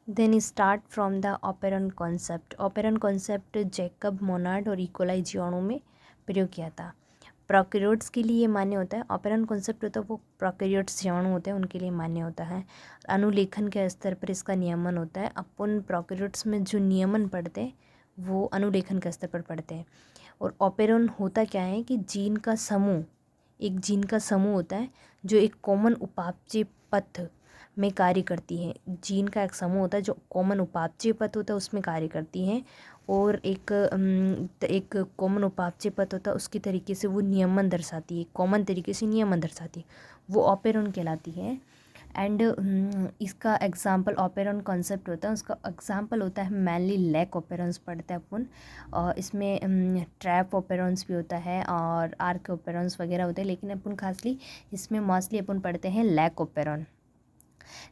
Then start from the operon concept. Operon concept Jacob Monod और E coli जीवाणु में प्रयोग किया था। प्रोकैरियोट्स के लिए मान्य होता है। ऑपेरन कॉन्सेप्ट होता है वो प्रोकैरियोट्स जीवाणु होते हैं उनके लिए मान्य होता है। अनुलेखन के स्तर पर इसका नियमन होता है। अपन प्रोकैरियोट्स में जो नियमन पढ़ते हैं वो अनुलेखन के स्तर पर पढ़ते हैं। और ऑपेरन होता क्या है कि जीन का समूह, एक जीन का समूह होता है जो एक कॉमन उपापचय पथ में कार्य करती है। जीन का एक समूह होता है जो कॉमन उपापचय पथ होता है उसमें कार्य करती हैं, और एक कॉमन उपापचय पथ होता है उसकी तरीके से वो नियमन दर्शाती है, कॉमन तरीके से नियमन दर्शाती है, वो ऑपेरॉन कहलाती है। एंड इसका एग्जाम्पल ऑपेरॉन कॉन्सेप्ट होता है, उसका एग्जाम्पल होता है मैनली लैक ऑपेरॉन्स पढ़ते हैं अपन। इसमें ट्रैप ऑपेरॉन्स भी होता है और आर्क ऑपेरॉन्स वगैरह होते हैं, लेकिन अपन खासली इसमें मोस्टली अपन पढ़ते हैं लैक ऑपेरॉन।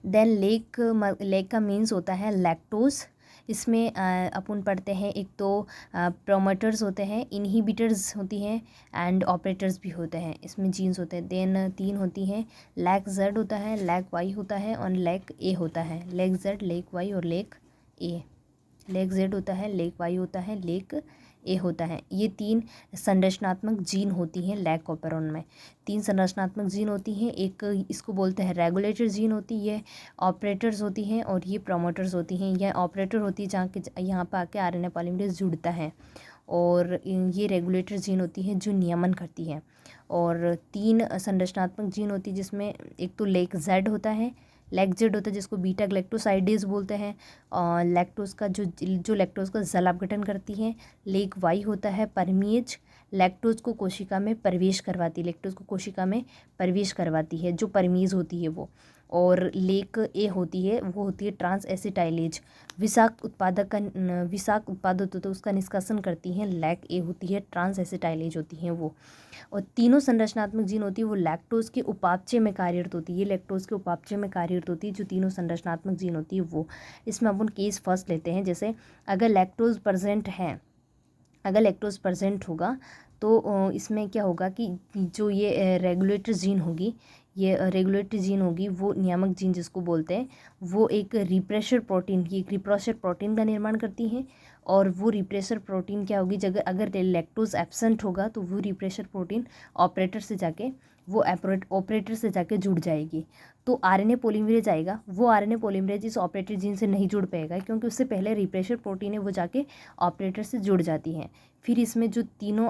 देन लेक का मीन्स होता है लैक्टोज। इसमें अपन पढ़ते हैं एक तो प्रोमोटर्स होते हैं, इनहिबिटर्स होती हैं एंड ऑपरेटर्स भी होते हैं, इसमें जीन्स होते हैं। देन 3 होती हैं, लैक जेड होता है, लैक वाई होता है और लैक ए होता है। लैक जेड, लैक वाई और लैक ए। लैक जेड होता है, लैक वाई होता है, लैक ए होता है। ये 3 संरचनात्मक जीन होती हैं लैक ऑपेरॉन में। 3 संरचनात्मक जीन होती हैं, एक इसको बोलते हैं रेगुलेटर जीन होती है, ऑपरेटर्स होती हैं और ये प्रोमोटर्स होती हैं। यह ऑपरेटर होती है जहाँ के यहाँ पर आके आरएनए पॉलीमरेज जुड़ता है, और ये रेगुलेटर जीन होती है जो नियमन करती है। और 3 संरचनात्मक जीन होती है जिसमें एक तो लेक जेड होता है, लैक जेड होता है जिसको बीटा ग्लैक्टोसाइडेज बोलते हैं, और लैक्टोज का जो लैक्टोज का जल अपघटन करती है। लेक वाई होता है परमीएज, लैक्टोज को कोशिका में प्रवेश करवाती है, लैक्टोज को कोशिका में प्रवेश करवाती है जो परमीज होती है वो। और लेक ए होती है, वो होती है ट्रांस एसिटाइलेज, विषाक्त उत्पाद होता है तो उसका निष्कासन करती है। लैक ए होती है, ट्रांस एसिटाइलेज होती हैं वो। और तीनों संरचनात्मक जीन होती है वो लैक्टोज के उपापचय में कार्यरत होती है। ये लैक्टोज के उपापचय में कार्यरत होती है जो तीनों संरचनात्मक जीन होती है वो। इसमें अपन केस फर्स्ट लेते हैं, जैसे अगर लैक्टोज प्रेजेंट है, अगर लैक्टोज प्रेजेंट होगा तो इसमें क्या होगा कि जो ये रेगुलेटर जीन होगी, ये रेगुलेटरी जीन होगी, वो नियामक जीन जिसको बोलते हैं, वो एक रिप्रेशर प्रोटीन की, एक रिप्रेशर प्रोटीन का निर्माण करती हैं। और वो रिप्रेशर प्रोटीन क्या होगी, जगह अगर लैक्टोज एब्सेंट होगा तो वो रिप्रेशर प्रोटीन ऑपरेटर से जाके ऑपरेटर से जाके जुड़ जाएगी। तो आरएनए पॉलीमरेज आएगा, वो आरएनए पॉलीमरेज इस ऑपरेटर जीन से नहीं जुड़ पाएगा क्योंकि उससे पहले रिप्रेशर प्रोटीन है वो जाके ऑपरेटर से जुड़ जाती हैं। फिर इसमें जो तीनों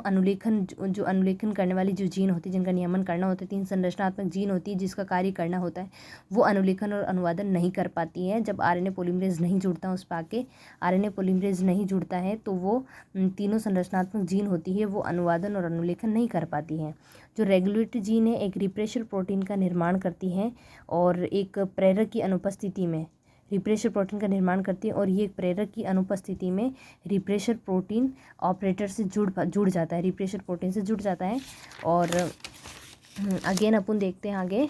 जो अनुलेखन करने वाली जो जीन होती है जिनका नियमन करना होता है, 3 संरचनात्मक जीन होती है जिसका कार्य करना होता है, वो अनुलेखन और अनुवादन नहीं कर पाती हैं। जब आरएनए पॉलीमरेज नहीं जुड़ता उस पर आके आरएनए पॉलीमरेज नहीं जुड़ता है तो वो तीनों संरचनात्मक जीन होती है वो अनुवादन और अनुलेखन नहीं कर पाती हैं। जो रेगुलेटरी जीन है एक रिप्रेशर प्रोटीन का निर्माण करती हैं और एक प्रेरक की अनुपस्थिति में रिप्रेशर प्रोटीन का निर्माण करती है, और ये एक प्रेरक की अनुपस्थिति में रिप्रेशर प्रोटीन ऑपरेटर से जुड़ जाता है, रिप्रेशर प्रोटीन से जुड़ जाता है। और अगेन अपन देखते हैं आगे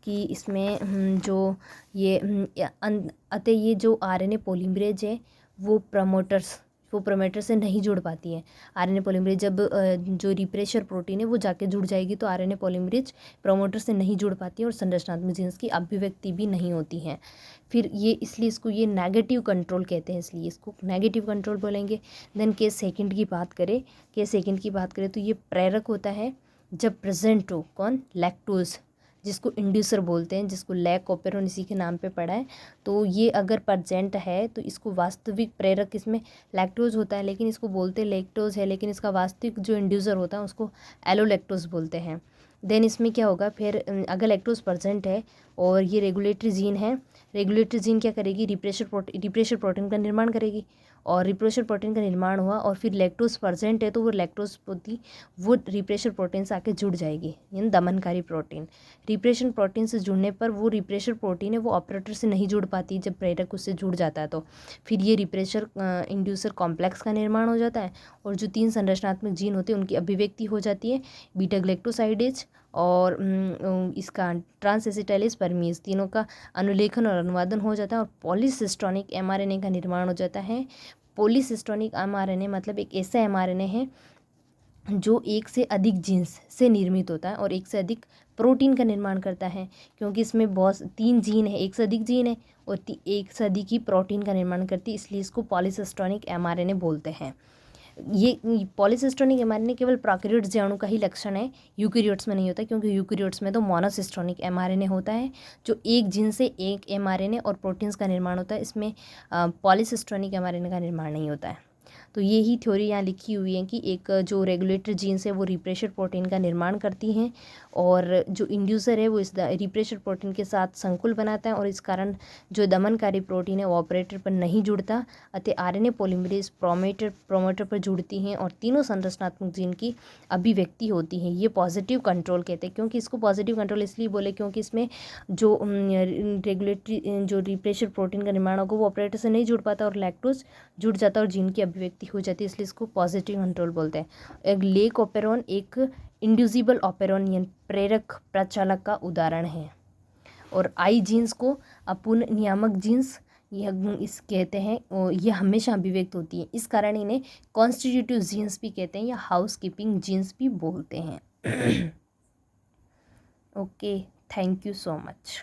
कि इसमें जो ये अतः ये जो आरएनए पॉलीमरेज है वो प्रमोटर से नहीं जुड़ पाती है। आरएनए पॉलीमरेज जब जो रिप्रेशर प्रोटीन है वो जाके जुड़ जाएगी तो आरएनए पॉलीमरेज प्रमोटर से नहीं जुड़ पाती है और संरचनात्मक जीन्स की अभिव्यक्ति भी नहीं होती है। फिर ये इसलिए इसको ये नेगेटिव कंट्रोल कहते हैं, इसलिए इसको नेगेटिव कंट्रोल बोलेंगे। देन केस सेकंड की बात करें तो ये प्रेरक होता है जब प्रेजेंट हो, कौन, लैक्टोज, जिसको इंड्यूसर बोलते हैं, जिसको लैक ऑपेरॉन इसी के नाम पे पड़ा है। तो ये अगर प्रेजेंट है तो इसको वास्तविक प्रेरक इसमें लैक्टोज होता है, लेकिन इसको बोलते लैक्टोज है, लेकिन इसका वास्तविक जो इंड्यूसर होता है उसको एलोलैक्टोज बोलते हैं। देन इसमें क्या होगा फिर, अगर लैक्टोज प्रेजेंट है और ये रेगुलेटरी जीन है, रेगुलेटरी जीन क्या करेगी, रिप्रेशर प्रोटीन का निर्माण करेगी, और रिप्रेशर प्रोटीन का निर्माण हुआ और फिर लैक्टोज प्रेजेंट है तो वो लैक्टोज वो रिप्रेशर प्रोटीन से आके जुड़ जाएगी, यानी दमनकारी प्रोटीन। रिप्रेशर प्रोटीन से जुड़ने पर वो रिप्रेशर प्रोटीन है वो ऑपरेटर से नहीं जुड़ पाती, जब प्रेरक उससे जुड़ जाता है तो फिर ये रिप्रेशर इंड्यूसर कॉम्प्लेक्स का निर्माण हो जाता है, और जो 3 संरचनात्मक जीन होते हैं उनकी अभिव्यक्ति हो जाती है, बीटा ग्लैक्टोसाइडेज और इसका ट्रांसएसिटाइलेज परमीज, तीनों का अनुलेखन और अनुवादन हो जाता है और पॉलीसिस्टोनिक एमआरएनए का निर्माण हो जाता है। पॉलीसिस्टोनिक एमआरएनए मतलब एक ऐसा एमआरएनए है जो एक से अधिक जीन्स से निर्मित होता है और एक से अधिक प्रोटीन का निर्माण करता है, क्योंकि इसमें बहुत 3 जीन है, एक से अधिक जीन है और एक से अधिक ही प्रोटीन का निर्माण करती है, इसलिए इसको पॉलीसिस्टोनिक एमआरएनए बोलते हैं। ये पॉलीसिस्टोनिक एमआरएनए केवल प्रोकैरियोट्स जीवाणु का ही लक्षण है, यूकैरियोट्स में नहीं होता, क्योंकि यूकैरियोट्स में तो मोनोसिस्टोनिक एमआरएनए होता है, जो एक जीन से एक एमआरएनए और प्रोटीन्स का निर्माण होता है। इसमें पॉलीसिस्टोनिक एमआरएनए का निर्माण नहीं होता है। तो ये ही थ्योरी यहाँ लिखी हुई है कि एक जो रेगुलेटर जीन्स है वो रिप्रेशर प्रोटीन का निर्माण करती हैं और जो इंड्यूसर है वो इस रिप्रेशर प्रोटीन के साथ संकुल बनाता है और इस कारण जो दमनकारी प्रोटीन है वो ऑपरेटर पर नहीं जुड़ता, अतः आरएनए पॉलीमरेज प्रोमोटर पर जुड़ती हैं और तीनों संरचनात्मक जीन की अभिव्यक्ति होती है। ये पॉजिटिव कंट्रोल कहते हैं, क्योंकि इसको पॉजिटिव कंट्रोल इसलिए बोले क्योंकि इसमें जो रेगुलेटरी जो रिप्रेशर प्रोटीन का निर्माण होगा वो ऑपरेटर से नहीं जुड़ पाता और लैक्टोज जुड़ जाता है और जीन की अभिव्यक्ति हो जाती है, इसलिए इसको पॉजिटिव कंट्रोल बोलते हैं। एक लेक ऑपेरॉन एक इंड्यूसिबल ऑपेरॉन यानी प्रेरक प्रचालक का उदाहरण है। और आई जीन्स को अपूर्ण नियामक जीन्स यह इस कहते हैं और यह हमेशा अभिव्यक्त होती है, इस कारण इन्हें कॉन्स्टिट्यूटिव जीन्स भी कहते हैं या हाउस कीपिंग जीन्स भी बोलते हैं। Okay, thank you so much.